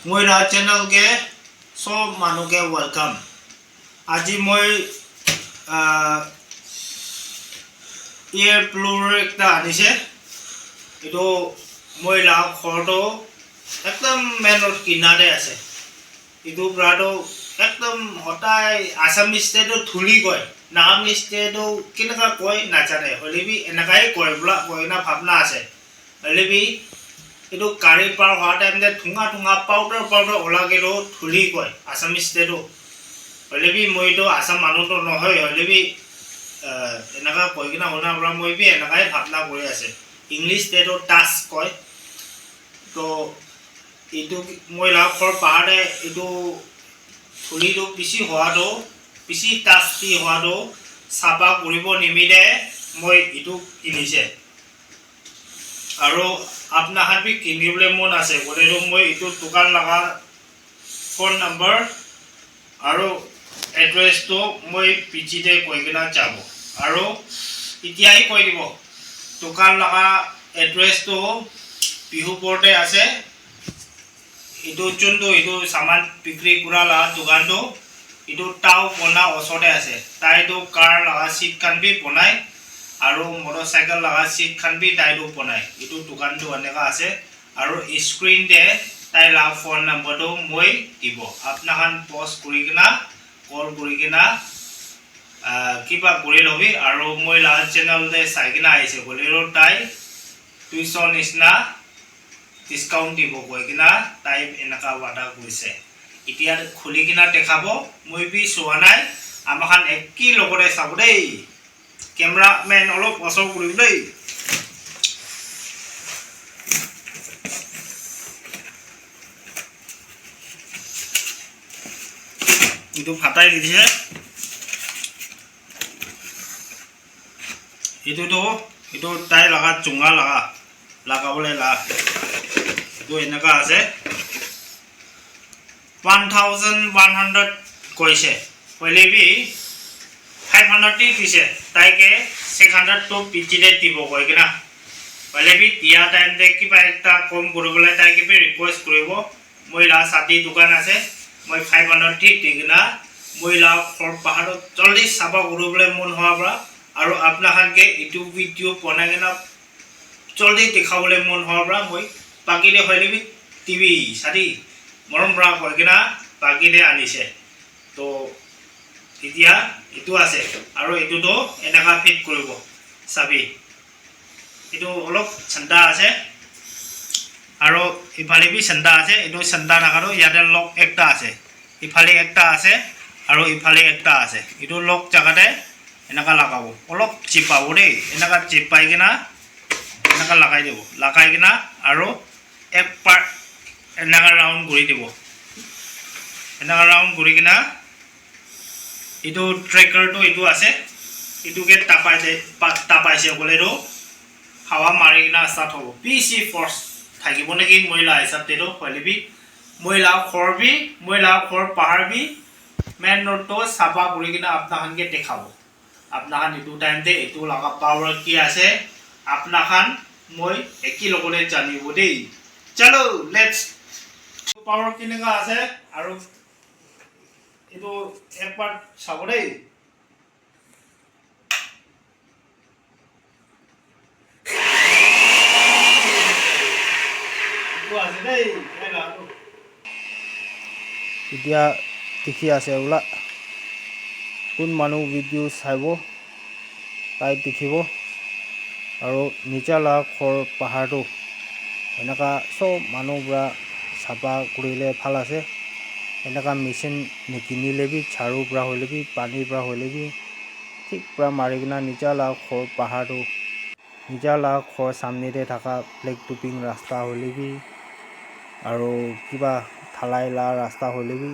मोरा चैनल के सब मानु के वेलकम আজি মই ইয়াৰ প্লুৰ একটা আনিছে এটো মই লাভ ঘৰটো একদম মেনৰ কিনাৰে আছে এটো ব্ৰাডো একদম হটাই আসাম ষ্টেটৰ ধুলি কয় নাম ষ্টেটৰ কেনেকা কয় নাজানে হলিবি এনেকাই কয় বলা কয় না ভাবনা আছে হলিবি এটো গাড়ী পাৰ হোৱা টাইমতে ঠুঙা ঠুঙা পাউডাৰ ওলাগেলো ধুলি কয় আসাম ষ্টেটৰ হলিবি মইতো আসাম মানুহটো নহয় হলিবি এনেকা কয় কিনা শুনা পৰা মই বি এনেকাই ভাবনা কৰি আছে ইংলিছ ষ্টেটৰ টাস্ক কয় তো এইটো মই লাভৰ পাহাৰে এইটো ধুলিটো পিছি হোৱাটো পিছি টাস্কি হোৱাটো চাফা কৰিব নিমিলে মই এইটো কিনিছে আৰু আপোনাৰ হাবি কিনিবলৈ মন আছে গলেৰো মই এইটো দোকান লগা ফোন নম্বৰ আৰু এড্ৰেছটো মই পিচিতে কৈ কিনা যাব আৰু এতিয়াই কৈ দিব দোকান লগা এড্ৰেছটো বিহুপুৰতে আছে এইটো যোনটো এইটো সামান বিক্ৰী কৰা লা দোকানটো এইটো টাও বনা ওচৰতে আছে তাইটো কাৰ লগা সিট খান বি বনাই আৰু মটৰচাইকেল লগা সিট খান বি তাইটো বনাই এইটো দোকানটো এনেকা আছে আৰু স্ক্ৰিন দে তাই লা ফোন নম্বৰটো মই দিব আপোনাখান পষ্ট কৰি কিনা কল কৰি কিনা কিবা কৰি লবি আৰু মই লা চেনেল দে চাই কিনা আহিছে বলেৰো তাই 200 নিচিনা ডিসকাউন্ট দিব কই কিনা তাই এনেকা ওয়াটা কইছে ইতিয়া খুলি কিনা দেখাব মই বি সোৱা নাই আমাখান একই লগৰে চাব দেই ক্যামেৰাম্যান অলপ অসৰ কৰিম দেই ইটো ফাটাই দিছে ইটো তাই লগা চুঙা লাগাবলৈ তো এনেকা আছে 1100 কৈছে কইলেবি 500 দিছে তাইকে 600 তো পিচিতে দিব কই কিনা কইলেবি তিয়া টাইম দে কিবা একটা কম কৰিবলৈ তাইকে বি ৰিকুৱেষ্ট কৰিব মইলা সাতি দোকান আছে মই 500 দি কিনা মইলা ফৰ পাহাৰত জলদি সাবা কৰিবলৈ মন হোৱা পৰা আৰু আপোনাখানকে ইটো ভিডিও বনাই কিনা জলদি দেখাবলৈ মন হোৱা পৰা মই পাকিলে হইলেবি টিভি সাদি মৰম পৰা কই কিনা পাকিলে আনিছে তো এতিয়া ইটো আছে আৰু ইটোটো এনেকা ফিট কৰিব চাবি ইটো অলপ ঠাণ্ডা আছে আৰু ইফালে বি ঠাণ্ডা আছে ইটো ঠাণ্ডা নাকাৰো ইয়াতে লক একটা আছে ইফালে একটা আছে আৰু ইফালে একটা আছে ইটো লক জাগাতে এনেকা লাগাব অলপ চিপাব দেই এনেকা চিপাই কিনা এনেকা লাগাই দিব লাগাই কিনা আৰু এক পাৰ্ট এনেকা ৰাউন্ড কৰি দিব এনেকা ৰাউন্ড কৰি কিনা ইটো ট্ৰেকাৰটো ইটো আছে ইটোকে তাপাইছে বলেৰো হাৱা মাৰি কিনা স্টাৰ্ট হ'ব পিসি ফৰ্স থাকিব নেকি মহিলা হিচাপতেটো হলিবি মহিলা খৰ পাহাৰবি মেন ৰোডটো চাফা কৰি কিনা আপোনাখানকে দেখাব আপনাখান ইটো টাইমতে ইটো লগা পাৱাৰ কি আছে আপনাখান মই একই লগতে জানিব দেই চলো লেটস পাৱাৰ কিনেকা আছে আৰু ইটো একবাৰ চাব দেই ইটো আছে দেই এতিয়া দেখি আছে ওলা কোন মানুহ ভিডিও চাইব তাই দেখিব আৰু নিচালা খৰ পাহাৰটো এনেকা সব মানুহবোৰা চাফা কৰিলে ভাল আছে এনেকা মেচিন নিকিনিলে বি ঝাৰু পৰা হ'লে বি পানীৰ পৰা হ'লে বি ঠিক পৰা মাৰি কিনা নিচালা খৰ পাহাৰটো নিচালা খৰ সামনেতে থকা ব্লেক টপিং ৰাস্তা হ'লে বি আৰু কিবা ঢালাই লা ৰাস্তা হ'লে বি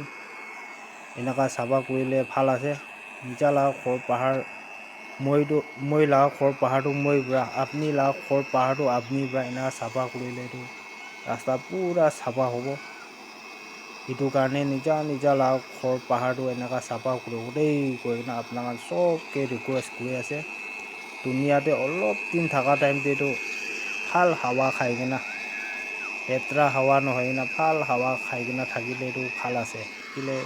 এনেকা চাফা কৰিলে ভাল আছে নিচালা খৰ পাহাৰ মই লা খৰ পাহাৰটো মই পৰা আপনি লা খৰ পাহাৰটো আপনি পৰা এনেকা চাফা কৰিলে এইটো ৰাস্তা পুৰা চাফা হ'ব এইটো কাৰণে নিজা লা খৰ পাহাৰটো এনেকা চাফা কৰিব দেই কৈ কিনা আপোনাক চবকে ৰিকুৱেষ্ট কৰি আছে দুনিয়াতে অলপ দিন থকা টাইমতেতো ভাল হাৱা খাই কিনা লেতেৰা হাৱা নহয় না ভাল হাৱা খাই কিনে থাকিলেতো ভাল আছে কিলে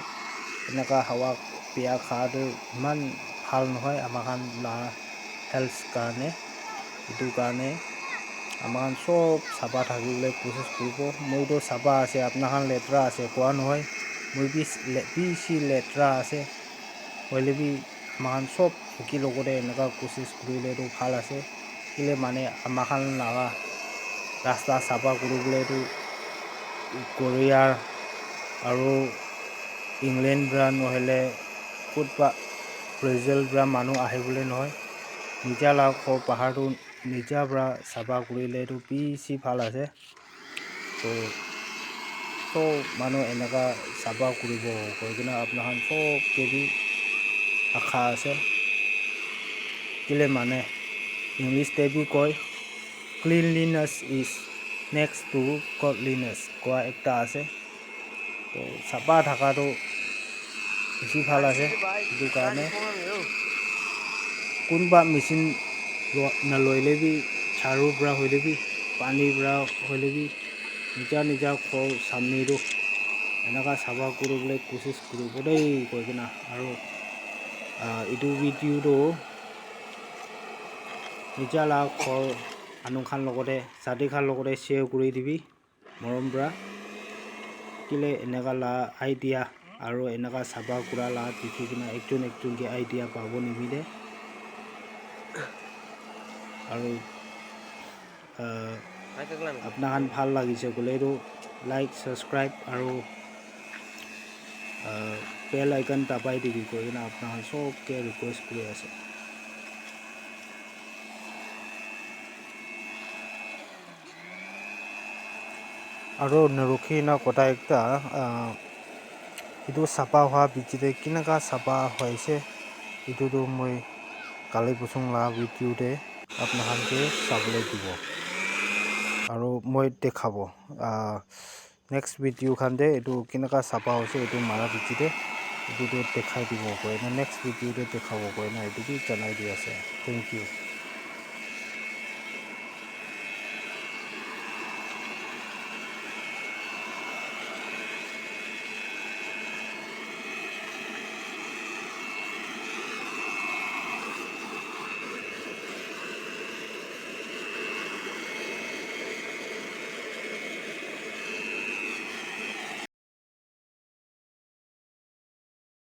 এনেকুৱা হাৱা বেয়া খোৱাটো ইমান ভাল নহয় আমাৰ হেল্থ কাৰণে এইটো কাৰণে আমাৰ চব চাফা থাকিবলৈ কোচিছ কৰিব মইতো চাফা আছে আপোনাৰ লেতেৰা আছে কোৱা নহয় মই বেছি লেতেৰা আছে হ'লে বি আমাৰ চব একে লগতে এনেকুৱা কোচিছ কৰিলেতো ভাল আছে কেলে মানে আমাৰ লগা ৰাস্তা চাফা কৰিবলৈতো কোৰিয়াৰ আৰু ইংলেণ্ড পৰা নহ'লে ক'তবা ব্ৰাজিল পৰা মানুহ আহিবলৈ নহয় নিজা লাখৰ পাহাৰটো নিজা পৰা চাফা কৰিলেতো বেছি ভাল আছে চব মানুহ এনেকুৱা চাফা কৰিব কৈ কিনে আপোনাৰ চবকে বি আশা আছে কেলে মানে ইংলিছতে বি কয় ক্লিনলিনেছ ইজ নেক্সট টু গডলিনেছ কোৱা একটা আছে তো চাফা থকাটো বেছি ভাল আছে সেইটো কাৰণে কোনোবা মেচিন নলৈলে বি ঝাৰুৰ পৰা হ'লে বি পানীৰ পৰা হ'লে বি নিজা ঘৰ চামনিটো এনেকুৱা চাফা কৰিবলৈ কোচিছ কৰিব দেই কৈ কিনা আৰু এইটো ভিডিঅ'টো নিজা ঘৰ মানুহখান লগতে জাতিখান লগতে শ্বেয়াৰ কৰি দিবি মৰম পৰা কেলে এনেকুৱা আইডিয়া আৰু এনেকুৱা চাফা কৰা দেখি কিনে একজনকৈ আইডিয়া পাব নিবিদে আৰু আপোনাৰ ভাল লাগিছে গ'লেতো লাইক ছাবস্ক্ৰাইব আৰু বেল আইকন দাবাই দিবি কৈ কিনে আপোনাৰ চবকে ৰিকুৱেষ্ট কৰি আছে আৰু নৰখি না কথা একটা এইটো চাফা হোৱা ভিডিঅ'তে কেনেকুৱা চাফা হৈছে এইটোতো মই কালি পচং ভিডিঅ'তে আপোনালোকে চাবলৈ দিব আৰু মই দেখাব নেক্সট ভিডিঅ' খানতে এইটো কেনেকুৱা চাফা হৈছে এইটো মাৰা ভিডিঅ'তে এইটোতো দেখাই দিব কয় না নেক্সট ভিডিঅ'তে দেখাব কয় না এইটো জনাই দি আছে থেংক ইউ